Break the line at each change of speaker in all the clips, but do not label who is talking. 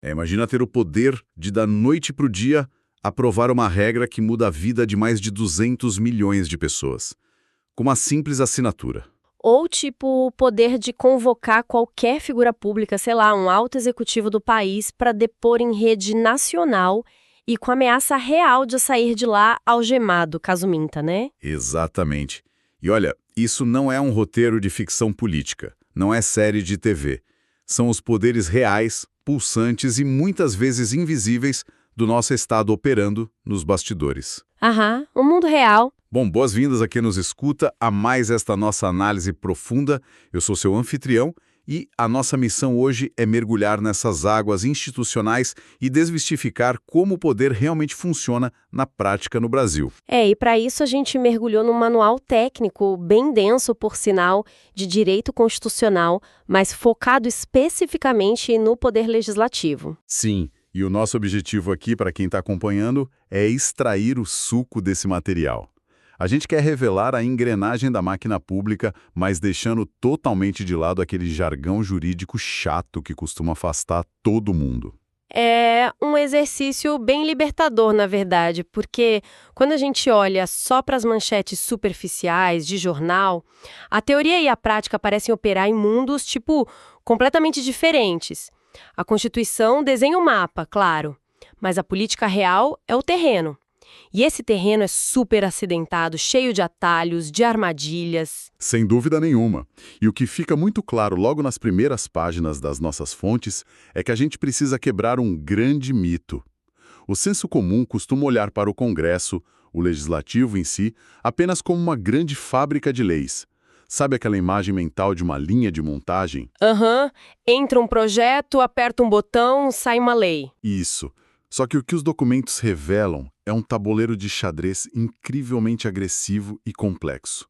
Imagina ter o poder de, da noite para o dia, aprovar uma regra que muda a vida de mais de 200 milhões de pessoas. Com uma simples assinatura.
Ou, tipo, o poder de convocar qualquer figura pública, sei lá, um alto executivo do país, para depor em rede nacional e com ameaça real de sair de lá algemado, caso minta, né?
Exatamente. E olha, isso não é um roteiro de ficção política, não é série de TV. São os poderes reais, pulsantes e muitas vezes invisíveis do nosso Estado operando nos bastidores.
Aham, o mundo real.
Bom, boas-vindas a quem nos escuta a mais esta nossa análise profunda. Eu sou seu anfitrião e a nossa missão hoje é mergulhar nessas águas institucionais e desmistificar como o poder realmente funciona na prática no Brasil.
E para isso a gente mergulhou num manual técnico, bem denso, por sinal, de direito constitucional, mas focado especificamente no poder legislativo.
Sim, e o nosso objetivo aqui, para quem está acompanhando, é extrair o suco desse material. A gente quer revelar a engrenagem da máquina pública, mas deixando totalmente de lado aquele jargão jurídico chato que costuma afastar todo mundo.
É um exercício bem libertador, na verdade, porque quando a gente olha só para as manchetes superficiais de jornal, a teoria e a prática parecem operar em mundos, tipo, completamente diferentes. A Constituição desenha o mapa, claro, mas a política real é o terreno. E esse terreno é super acidentado, cheio de atalhos, de armadilhas.
Sem dúvida nenhuma. E o que fica muito claro logo nas primeiras páginas das nossas fontes é que a gente precisa quebrar um grande mito. O senso comum costuma olhar para o Congresso, o Legislativo em si, apenas como uma grande fábrica de leis. Sabe aquela imagem mental de uma linha de montagem?
Entra um projeto, aperta um botão, sai uma lei.
Isso. Só que o que os documentos revelam é um tabuleiro de xadrez incrivelmente agressivo e complexo.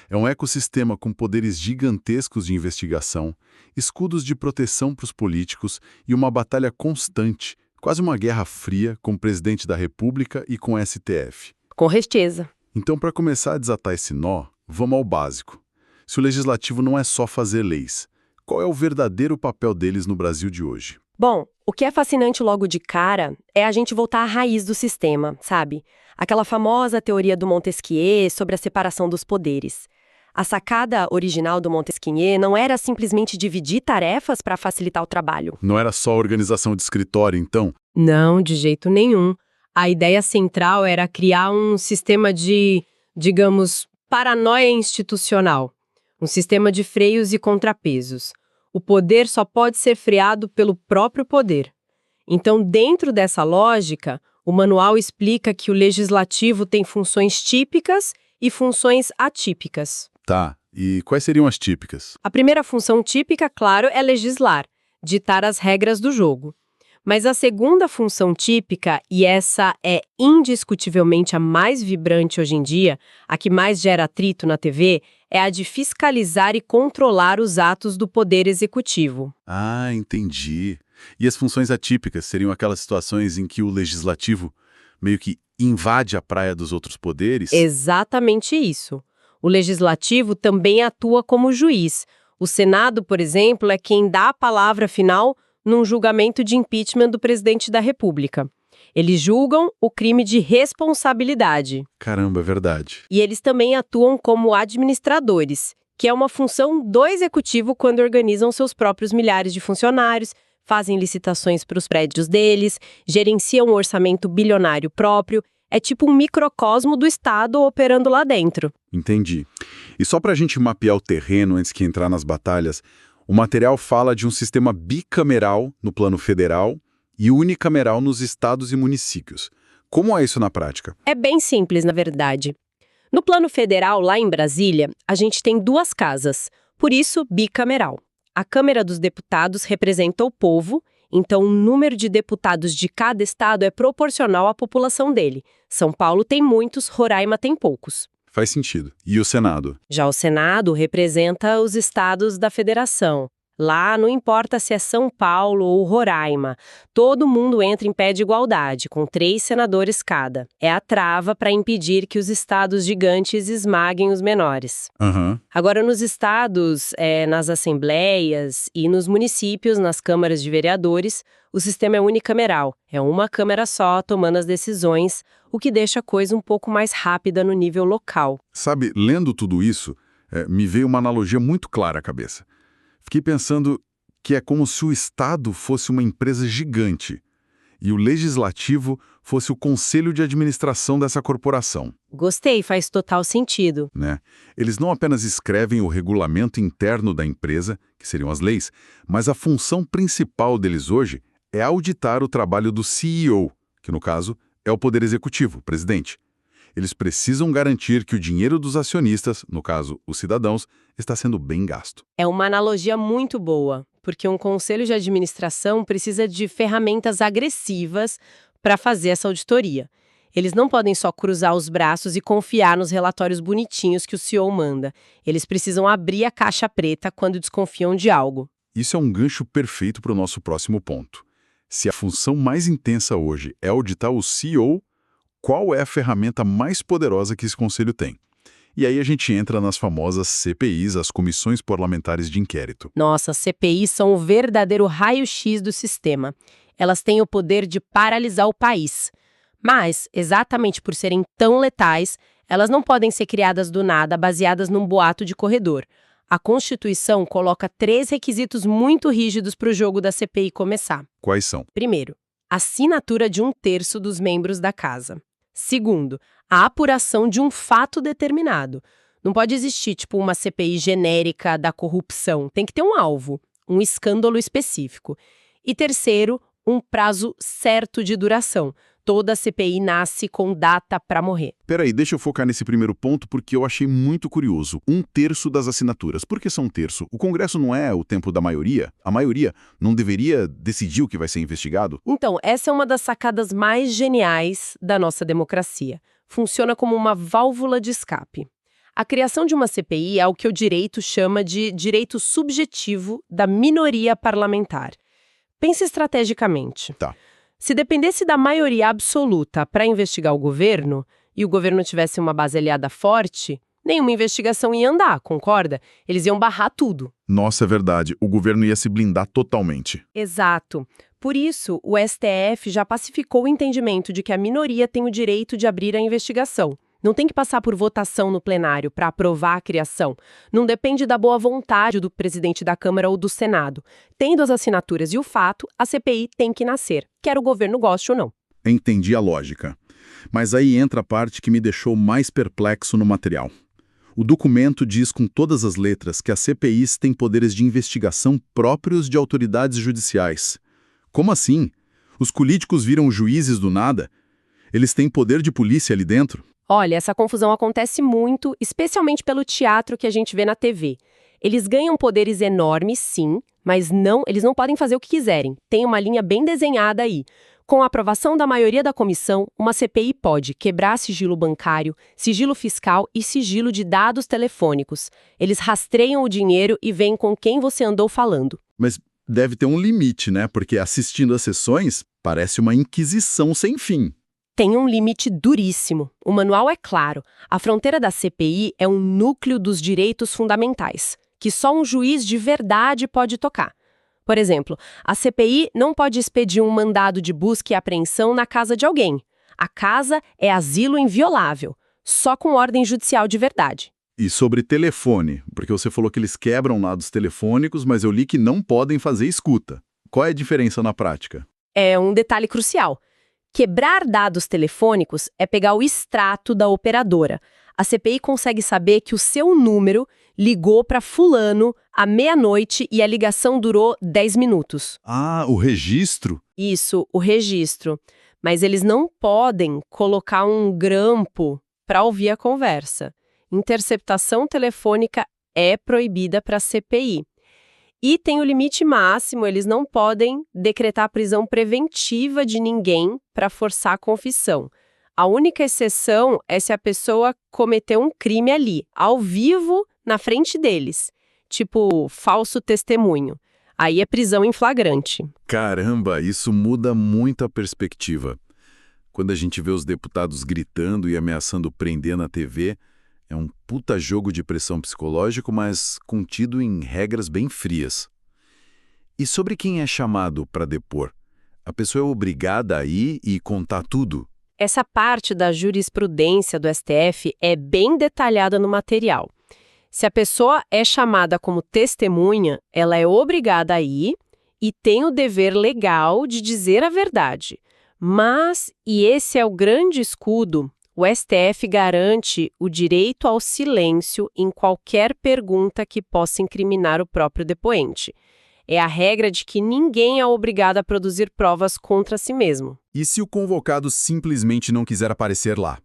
É um ecossistema com poderes gigantescos de investigação, escudos de proteção para os políticos e uma batalha constante, quase uma guerra fria com o presidente da República e com o STF.
Com certeza.
Então, para começar a desatar esse nó, vamos ao básico. Se o legislativo não é só fazer leis, qual é o verdadeiro papel deles no Brasil de hoje?
Bom, o que é fascinante logo de cara é a gente voltar à raiz do sistema, sabe? Aquela famosa teoria do Montesquieu sobre a separação dos poderes. A sacada original do Montesquieu não era simplesmente dividir tarefas para facilitar o trabalho.
Não era só organização de escritório, então?
Não, de jeito nenhum. A ideia central era criar um sistema de, digamos, paranoia institucional. Um sistema de freios e contrapesos. O poder só pode ser freado pelo próprio poder. Então, dentro dessa lógica, o manual explica que o legislativo tem funções típicas e funções atípicas.
Tá, e quais seriam as típicas?
A primeira função típica, claro, é legislar, ditar as regras do jogo. Mas a segunda função típica, e essa é indiscutivelmente a mais vibrante hoje em dia, a que mais gera atrito na TV, é a de fiscalizar e controlar os atos do Poder Executivo.
Ah, entendi. E as funções atípicas seriam aquelas situações em que o legislativo meio que invade a praia dos outros poderes?
Exatamente isso. O legislativo também atua como juiz. O Senado, por exemplo, é quem dá a palavra final num julgamento de impeachment do presidente da República. Eles julgam o crime de responsabilidade.
Caramba, é verdade.
E eles também atuam como administradores, que é uma função do executivo quando organizam seus próprios milhares de funcionários, fazem licitações para os prédios deles, gerenciam um orçamento bilionário próprio. É tipo um microcosmo do Estado operando lá dentro.
Entendi. E só para a gente mapear o terreno antes que entrar nas batalhas, o material fala de um sistema bicameral no plano federal e unicameral nos estados e municípios. Como é isso na prática?
É bem simples, na verdade. No plano federal, lá em Brasília, a gente tem duas casas, por isso bicameral. A Câmara dos Deputados representa o povo, então o número de deputados de cada estado é proporcional à população dele. São Paulo tem muitos, Roraima tem poucos.
Faz sentido. E o Senado?
Já o Senado representa os estados da federação. Lá não importa se é São Paulo ou Roraima, todo mundo entra em pé de igualdade, com 3 senadores cada. É a trava para impedir que os estados gigantes esmaguem os menores.
Aham.
Agora, nos estados, nas assembleias e nos municípios, nas câmaras de vereadores, o sistema é unicameral. É uma câmara só tomando as decisões, o que deixa a coisa um pouco mais rápida no nível local.
Sabe, lendo tudo isso, me veio uma analogia muito clara à cabeça. Fiquei pensando que é como se o Estado fosse uma empresa gigante e o Legislativo fosse o conselho de administração dessa corporação,
Gostei, faz total sentido.
né? Eles não apenas escrevem o regulamento interno da empresa, que seriam as leis, mas a função principal deles hoje é auditar o trabalho do CEO, que no caso é o Poder Executivo, o presidente. Eles precisam garantir que o dinheiro dos acionistas, no caso, os cidadãos, está sendo bem gasto.
É uma analogia muito boa, porque um conselho de administração precisa de ferramentas agressivas para fazer essa auditoria. Eles não podem só cruzar os braços e confiar nos relatórios bonitinhos que o CEO manda. Eles precisam abrir a caixa preta quando desconfiam de algo.
Isso é um gancho perfeito para o nosso próximo ponto. Se a função mais intensa hoje é auditar o CEO, qual é a ferramenta mais poderosa que esse conselho tem? E aí a gente entra nas famosas CPIs, as Comissões Parlamentares de Inquérito.
Nossa, CPIs são o verdadeiro raio-x do sistema. Elas têm o poder de paralisar o país. Mas, exatamente por serem tão letais, elas não podem ser criadas do nada, baseadas num boato de corredor. A Constituição coloca 3 requisitos muito rígidos para o jogo da CPI começar.
Quais são?
Primeiro, assinatura de 1/3 dos membros da casa. Segundo, a apuração de um fato determinado. Não pode existir, tipo, uma CPI genérica da corrupção. Tem que ter um alvo, um escândalo específico. E terceiro, um prazo certo de duração. Toda CPI nasce com data para morrer.
Peraí, deixa eu focar nesse primeiro ponto porque eu achei muito curioso. 1/3 das assinaturas. Por que são 1/3? O Congresso não é o tempo da maioria? A maioria não deveria decidir o que vai ser investigado?
Então, essa é uma das sacadas mais geniais da nossa democracia. Funciona como uma válvula de escape. A criação de uma CPI é o que o direito chama de direito subjetivo da minoria parlamentar. Pense estrategicamente.
Tá.
Se dependesse da maioria absoluta para investigar o governo, e o governo tivesse uma base aliada forte, nenhuma investigação ia andar, concorda? Eles iam barrar tudo.
Nossa, é verdade. O governo ia se blindar totalmente.
Exato. Por isso, o STF já pacificou o entendimento de que a minoria tem o direito de abrir a investigação. Não tem que passar por votação no plenário para aprovar a criação. Não depende da boa vontade do presidente da Câmara ou do Senado. Tendo as assinaturas e o fato, a CPI tem que nascer, quer o governo goste ou não.
Entendi a lógica. Mas aí entra a parte que me deixou mais perplexo no material. O documento diz com todas as letras que as CPIs têm poderes de investigação próprios de autoridades judiciais. Como assim? Os políticos viram juízes do nada? Eles têm poder de polícia ali dentro?
Olha, essa confusão acontece muito, especialmente pelo teatro que a gente vê na TV. Eles ganham poderes enormes, sim, mas eles não podem fazer o que quiserem. Tem uma linha bem desenhada aí. Com a aprovação da maioria da comissão, uma CPI pode quebrar sigilo bancário, sigilo fiscal e sigilo de dados telefônicos. Eles rastreiam o dinheiro e veem com quem você andou falando.
Mas deve ter um limite, né? Porque assistindo às sessões parece uma inquisição sem fim.
Tem um limite duríssimo. O manual é claro. A fronteira da CPI é um núcleo dos direitos fundamentais, que só um juiz de verdade pode tocar. Por exemplo, a CPI não pode expedir um mandado de busca e apreensão na casa de alguém. A casa é asilo inviolável, só com ordem judicial de verdade.
E sobre telefone, porque você falou que eles quebram lados telefônicos, mas eu li que não podem fazer escuta. Qual é a diferença na prática?
É um detalhe crucial. Quebrar dados telefônicos é pegar o extrato da operadora. A CPI consegue saber que o seu número ligou para fulano à meia-noite e a ligação durou 10 minutos.
Ah, o registro?
Isso, o registro. Mas eles não podem colocar um grampo para ouvir a conversa. Interceptação telefônica é proibida para a CPI. E tem o limite máximo, eles não podem decretar prisão preventiva de ninguém para forçar a confissão. A única exceção é se a pessoa cometeu um crime ali, ao vivo, na frente deles. tipo falso testemunho. Aí é prisão em flagrante.
Caramba, isso muda muito a perspectiva. Quando a gente vê os deputados gritando e ameaçando prender na TV, é um puta jogo de pressão psicológico, mas contido em regras bem frias. E sobre quem é chamado para depor? A pessoa é obrigada a ir e contar tudo?
Essa parte da jurisprudência do STF é bem detalhada no material. Se a pessoa é chamada como testemunha, ela é obrigada a ir e tem o dever legal de dizer a verdade. Mas, e esse é o grande escudo, o STF garante o direito ao silêncio em qualquer pergunta que possa incriminar o próprio depoente. É a regra de que ninguém é obrigado a produzir provas contra si mesmo.
E se o convocado simplesmente não quiser aparecer lá?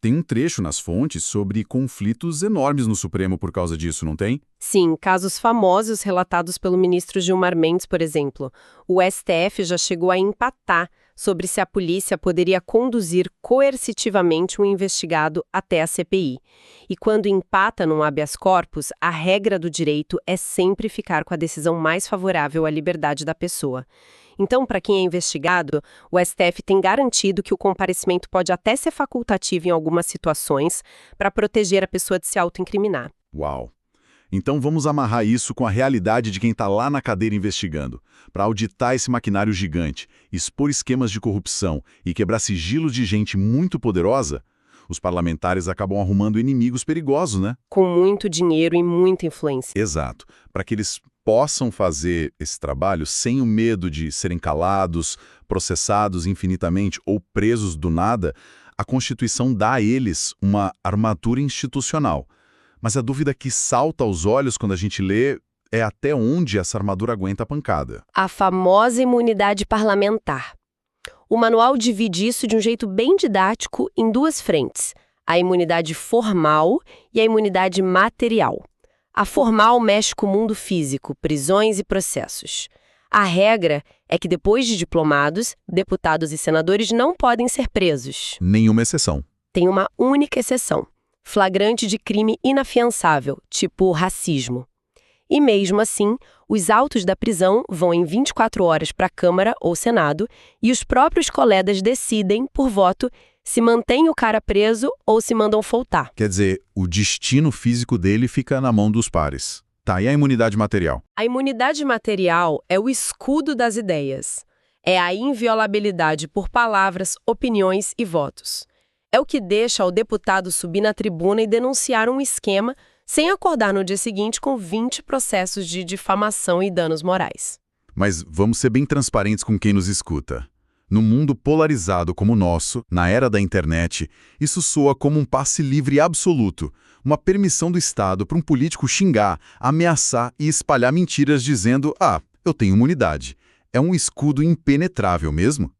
Tem um trecho nas fontes sobre conflitos enormes no Supremo por causa disso, não tem?
Sim, casos famosos relatados pelo ministro Gilmar Mendes, por exemplo. O STF já chegou a empatar sobre se a polícia poderia conduzir coercitivamente um investigado até a CPI. E quando empata num habeas corpus, a regra do direito é sempre ficar com a decisão mais favorável à liberdade da pessoa. Então, para quem é investigado, o STF tem garantido que o comparecimento pode até ser facultativo em algumas situações para proteger a pessoa de se autoincriminar.
Uau! Então vamos amarrar isso com a realidade de quem está lá na cadeira investigando, para auditar esse maquinário gigante, expor esquemas de corrupção e quebrar sigilos de gente muito poderosa. Os parlamentares acabam arrumando inimigos perigosos, né?
Com muito dinheiro e muita influência.
Exato. Para que eles possam fazer esse trabalho sem o medo de serem calados, processados infinitamente ou presos do nada, a Constituição dá a eles uma armadura institucional. Mas a dúvida que salta aos olhos quando a gente lê é até onde essa armadura aguenta a pancada.
A famosa imunidade parlamentar. O manual divide isso de um jeito bem didático em duas frentes: a imunidade formal e a imunidade material. A formal mexe com o mundo físico, prisões e processos. A regra é que depois de diplomados, deputados e senadores não podem ser presos.
Nenhuma exceção.
Tem uma única exceção: flagrante de crime inafiançável, tipo racismo. E mesmo assim, os autos da prisão vão em 24 horas para a Câmara ou Senado e os próprios colegas decidem, por voto, se mantém o cara preso ou se mandam soltar.
Quer dizer, o destino físico dele fica na mão dos pares. Tá, e a imunidade material?
A imunidade material é o escudo das ideias. É a inviolabilidade por palavras, opiniões e votos. É o que deixa o deputado subir na tribuna e denunciar um esquema sem acordar no dia seguinte com 20 processos de difamação e danos morais.
Mas vamos ser bem transparentes com quem nos escuta. No mundo polarizado como o nosso, na era da internet, isso soa como um passe livre absoluto, uma permissão do Estado para um político xingar, ameaçar e espalhar mentiras dizendo: "Ah, eu tenho imunidade". É um escudo impenetrável mesmo?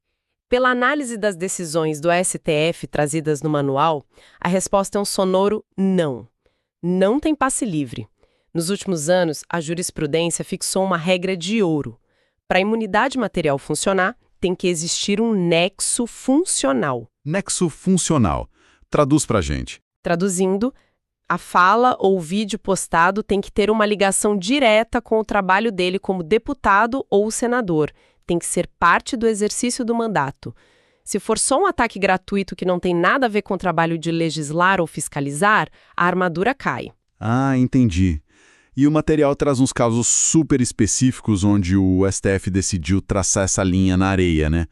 Pela análise das decisões do STF trazidas no manual, a resposta é um sonoro não. Não tem passe livre. Nos últimos anos, a jurisprudência fixou uma regra de ouro. Para a imunidade material funcionar, tem que existir um nexo funcional.
Nexo funcional. Traduz pra gente.
Traduzindo, a fala ou o vídeo postado tem que ter uma ligação direta com o trabalho dele como deputado ou senador. Tem que ser parte do exercício do mandato. Se for só um ataque gratuito que não tem nada a ver com o trabalho de legislar ou fiscalizar, a armadura cai.
Ah, entendi. E o material traz uns casos super específicos onde o STF decidiu traçar essa linha na areia, né?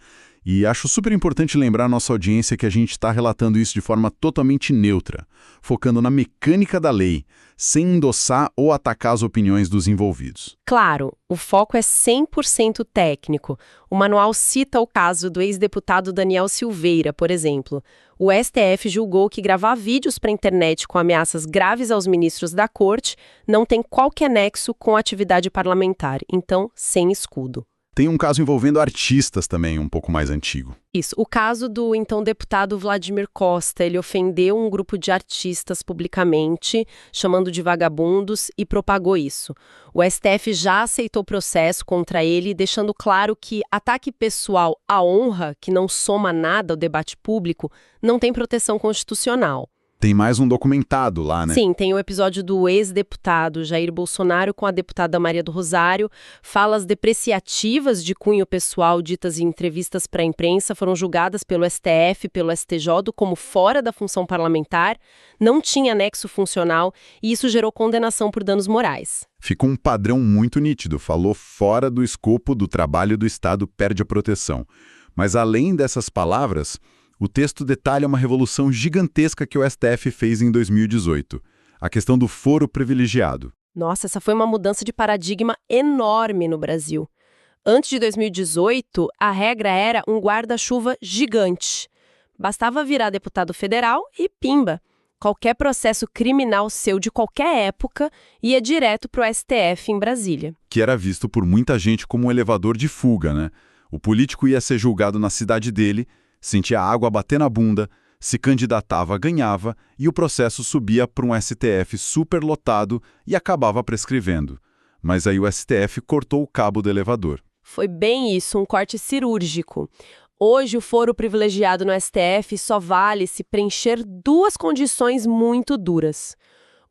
E acho super importante lembrar à nossa audiência que a gente está relatando isso de forma totalmente neutra, focando na mecânica da lei, sem endossar ou atacar as opiniões dos envolvidos.
Claro, o foco é 100% técnico. O manual cita o caso do ex-deputado Daniel Silveira, por exemplo. O STF julgou que gravar vídeos para a internet com ameaças graves aos ministros da corte não tem qualquer nexo com a atividade parlamentar, então sem escudo.
Tem um caso envolvendo artistas também, um pouco mais antigo.
Isso, o caso do então deputado Vladimir Costa. Ele ofendeu um grupo de artistas publicamente, chamando de vagabundos, e propagou isso. O STF já aceitou o processo contra ele, deixando claro que ataque pessoal à honra, que não soma nada ao debate público, não tem proteção constitucional.
tem mais um documentado lá, né?
Sim, tem o episódio do ex-deputado Jair Bolsonaro com a deputada Maria do Rosário. Falas depreciativas de cunho pessoal ditas em entrevistas para a imprensa foram julgadas pelo STF, pelo STJ como fora da função parlamentar, não tinha nexo funcional e isso gerou condenação por danos morais.
Ficou um padrão muito nítido, falou fora do escopo do trabalho do Estado, perde a proteção. Mas além dessas palavras, o texto detalha uma revolução gigantesca que o STF fez em 2018, a questão do foro privilegiado.
Nossa, essa foi uma mudança de paradigma enorme no Brasil. Antes de 2018, a regra era um guarda-chuva gigante. Bastava virar deputado federal e pimba. Qualquer processo criminal seu de qualquer época ia direto para o STF em Brasília.
Que era visto por muita gente como um elevador de fuga, né? O político ia ser julgado na cidade dele, sentia a água bater na bunda, se candidatava, ganhava, e o processo subia para um STF superlotado e acabava prescrevendo. Mas aí o STF cortou o cabo do elevador.
Foi bem isso, um corte cirúrgico. Hoje, o foro privilegiado no STF só vale se preencher duas condições muito duras.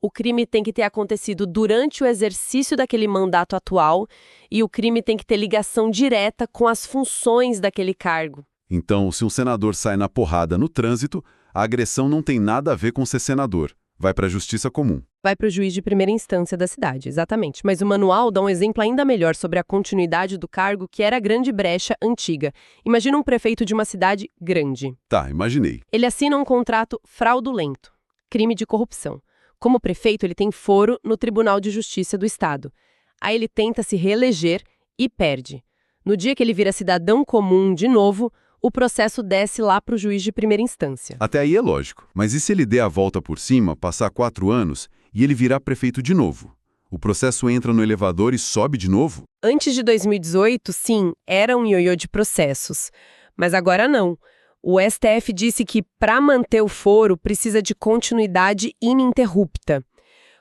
O crime tem que ter acontecido durante o exercício daquele mandato atual e o crime tem que ter ligação direta com as funções daquele cargo.
Então, se um senador sai na porrada no trânsito, a agressão não tem nada a ver com ser senador. Vai para a justiça comum.
Vai para o juiz de primeira instância da cidade, exatamente. Mas o manual dá um exemplo ainda melhor sobre a continuidade do cargo, que era a grande brecha antiga. Imagina um prefeito de uma cidade grande.
Tá, imaginei.
Ele assina um contrato fraudulento, crime de corrupção. Como prefeito, ele tem foro no Tribunal de Justiça do Estado. Aí ele tenta se reeleger e perde. No dia que ele vira cidadão comum de novo, o processo desce lá para o juiz de primeira instância.
Até aí é lógico. Mas e se ele der a volta por cima, passar 4 anos e ele virar prefeito de novo? O processo entra no elevador e sobe de novo?
Antes de 2018, sim, era um ioiô de processos. Mas agora não. O STF disse que, para manter o foro, precisa de continuidade ininterrupta.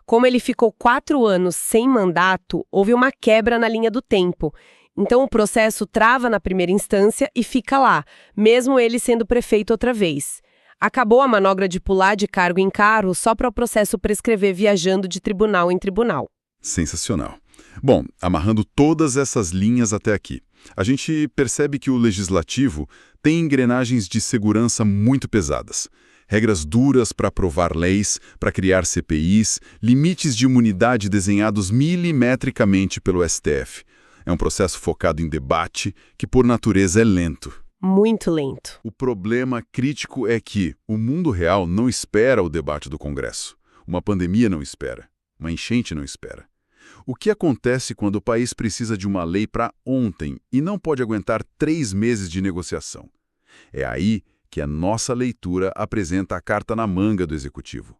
Como ele ficou 4 anos sem mandato, houve uma quebra na linha do tempo. Então o processo trava na primeira instância e fica lá, mesmo ele sendo prefeito outra vez. Acabou a manobra de pular de cargo em cargo só para o processo prescrever viajando de tribunal em tribunal.
Sensacional. Bom, amarrando todas essas linhas até aqui, a gente percebe que o legislativo tem engrenagens de segurança muito pesadas. Regras duras para aprovar leis, para criar CPIs, limites de imunidade desenhados milimetricamente pelo STF. É um processo focado em debate, que por natureza é lento.
Muito lento.
O problema crítico é que o mundo real não espera o debate do Congresso. Uma pandemia não espera. Uma enchente não espera. O que acontece quando o país precisa de uma lei para ontem e não pode aguentar 3 meses de negociação? É aí que a nossa leitura apresenta a carta na manga do Executivo.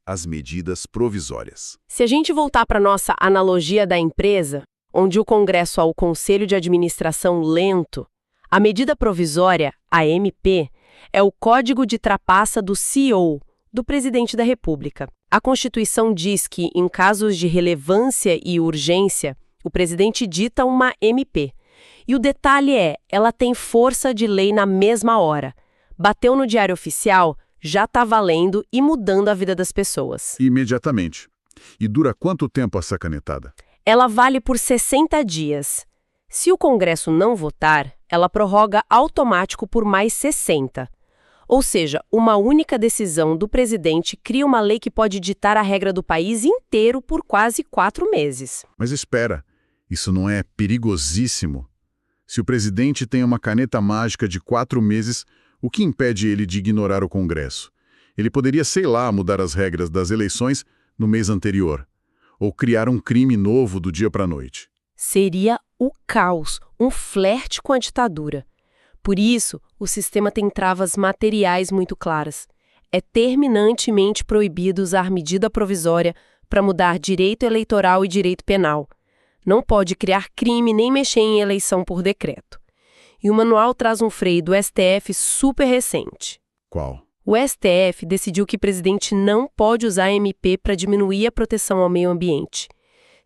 As medidas provisórias.
Se a gente voltar para a nossa analogia da empresa, onde o Congresso é o Conselho de Administração lento, a medida provisória, a MP, é o código de trapaça do CEO, do Presidente da República. A Constituição diz que, em casos de relevância e urgência, o presidente dita uma MP. E o detalhe é, ela tem força de lei na mesma hora. Bateu no Diário Oficial, já está valendo e mudando a vida das pessoas.
Imediatamente. E dura quanto tempo essa canetada?
Ela vale por 60 dias. Se o Congresso não votar, ela prorroga automático por mais 60. Ou seja, uma única decisão do presidente cria uma lei que pode ditar a regra do país inteiro por quase 4 meses.
Mas espera, isso não é perigosíssimo? Se o presidente tem uma caneta mágica de 4 meses, o que impede ele de ignorar o Congresso? Ele poderia, sei lá, mudar as regras das eleições no mês anterior. Ou criar um crime novo do dia para a noite.
Seria o caos, um flerte com a ditadura. Por isso, o sistema tem travas materiais muito claras. É terminantemente proibido usar medida provisória para mudar direito eleitoral e direito penal. Não pode criar crime nem mexer em eleição por decreto. E o manual traz um freio do STF super recente.
Qual?
O STF decidiu que o presidente não pode usar a MP para diminuir a proteção ao meio ambiente.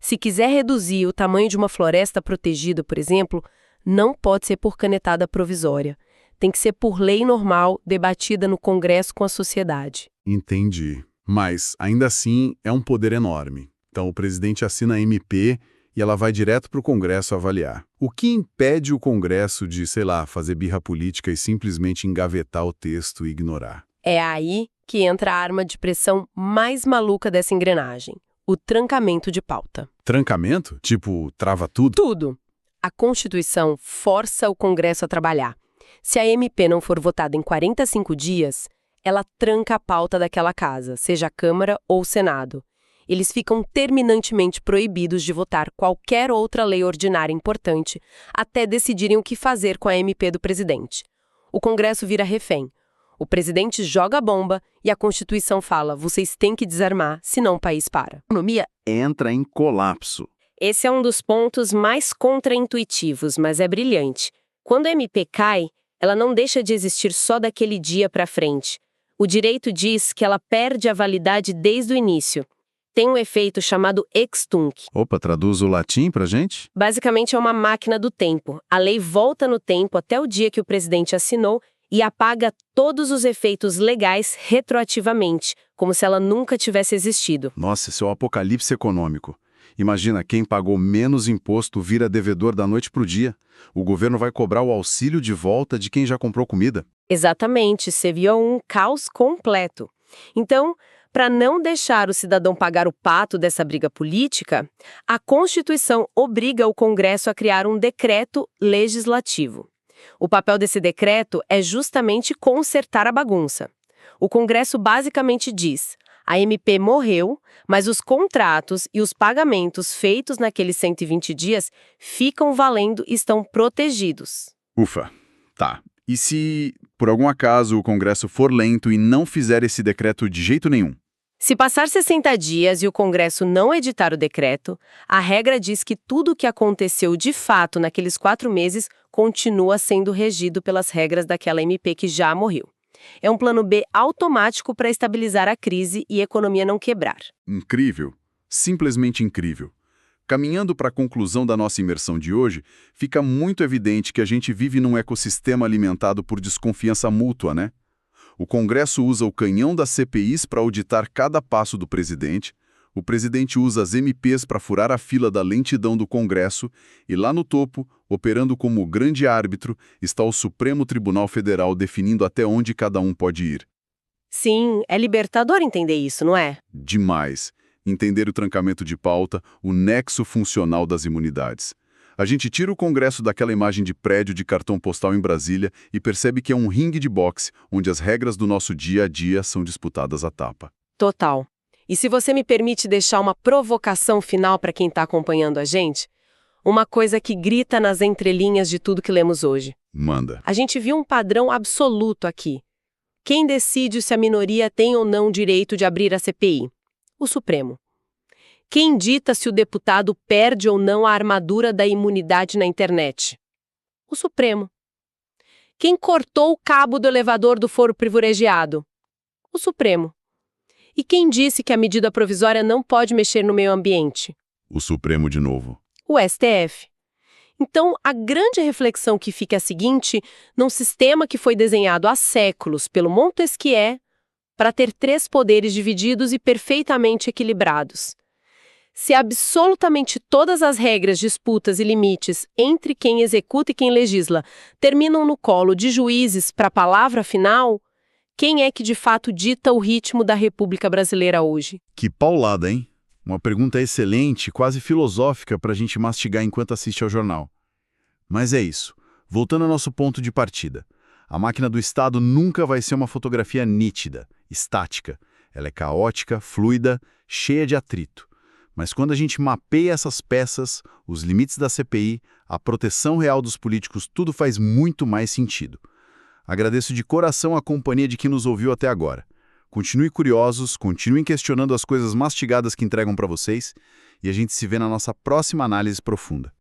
Se quiser reduzir o tamanho de uma floresta protegida, por exemplo, não pode ser por canetada provisória. Tem que ser por lei normal, debatida no Congresso com a sociedade.
Entendi. Mas, ainda assim, é um poder enorme. Então, o presidente assina a MP e ela vai direto para o Congresso avaliar. O que impede o Congresso de, sei lá, fazer birra política e simplesmente engavetar o texto e ignorar?
É aí que entra a arma de pressão mais maluca dessa engrenagem, o trancamento de pauta.
Trancamento? Tipo, trava tudo?
Tudo. A Constituição força o Congresso a trabalhar. Se a MP não for votada em 45 dias, ela tranca a pauta daquela casa, seja a Câmara ou o Senado. Eles ficam terminantemente proibidos de votar qualquer outra lei ordinária importante até decidirem o que fazer com a MP do presidente. O Congresso vira refém. O presidente joga a bomba e a Constituição fala: vocês têm que desarmar, senão o país para.
A economia entra em colapso.
Esse é um dos pontos mais contraintuitivos, mas é brilhante. Quando a MP cai, ela não deixa de existir só daquele dia para frente. O direito diz que ela perde a validade desde o início. Tem um efeito chamado ex tunc.
Opa, traduz o latim pra gente?
Basicamente é uma máquina do tempo. A lei volta no tempo até o dia que o presidente assinou e apaga todos os efeitos legais retroativamente, como se ela nunca tivesse existido.
Nossa, esse é o apocalipse econômico. Imagina, quem pagou menos imposto vira devedor da noite pro dia. O governo vai cobrar o auxílio de volta de quem já comprou comida.
Exatamente, seria um caos completo. Então, para não deixar o cidadão pagar o pato dessa briga política, a Constituição obriga o Congresso a criar um decreto legislativo. O papel desse decreto é justamente consertar a bagunça. O Congresso basicamente diz: a MP morreu, mas os contratos e os pagamentos feitos naqueles 120 dias ficam valendo e estão protegidos.
Ufa, tá. E se, por algum acaso, o Congresso for lento e não fizer esse decreto de jeito nenhum?
Se passar 60 dias e o Congresso não editar o decreto, a regra diz que tudo o que aconteceu de fato naqueles 4 meses continua sendo regido pelas regras daquela MP que já morreu. É um plano B automático para estabilizar a crise e a economia não quebrar.
Incrível. Simplesmente incrível. Caminhando para a conclusão da nossa imersão de hoje, fica muito evidente que a gente vive num ecossistema alimentado por desconfiança mútua, né? O Congresso usa o canhão das CPIs para auditar cada passo do presidente, o presidente usa as MPs para furar a fila da lentidão do Congresso e lá no topo, operando como grande árbitro, está o Supremo Tribunal Federal definindo até onde cada um pode ir.
Sim, é libertador entender isso, não é?
Demais. Entender o trancamento de pauta, o nexo funcional das imunidades. A gente tira o Congresso daquela imagem de prédio de cartão postal em Brasília e percebe que é um ringue de boxe, onde as regras do nosso dia a dia são disputadas à tapa.
Total. E se você me permite deixar uma provocação final para quem está acompanhando a gente, uma coisa que grita nas entrelinhas de tudo que lemos hoje.
Manda.
A gente viu um padrão absoluto aqui. Quem decide se a minoria tem ou não direito de abrir a CPI? O Supremo. Quem dita se o deputado perde ou não a armadura da imunidade na internet? O Supremo. Quem cortou o cabo do elevador do foro privilegiado? O Supremo. E quem disse que a medida provisória não pode mexer no meio ambiente?
O Supremo de novo.
O STF. Então, a grande reflexão que fica é a seguinte: num sistema que foi desenhado há séculos pelo Montesquieu para ter 3 poderes divididos e perfeitamente equilibrados. Se absolutamente todas as regras, disputas e limites entre quem executa e quem legisla terminam no colo de juízes para a palavra final, quem é que de fato dita o ritmo da República Brasileira hoje?
Que paulada, hein? Uma pergunta excelente, quase filosófica para a gente mastigar enquanto assiste ao jornal. Mas é isso. Voltando ao nosso ponto de partida. A máquina do Estado nunca vai ser uma fotografia nítida, estática. Ela é caótica, fluida, cheia de atrito. Mas quando a gente mapeia essas peças, os limites da CPI, a proteção real dos políticos, tudo faz muito mais sentido. Agradeço de coração a companhia de quem nos ouviu até agora. Continue curiosos, continuem questionando as coisas mastigadas que entregam para vocês e a gente se vê na nossa próxima análise profunda.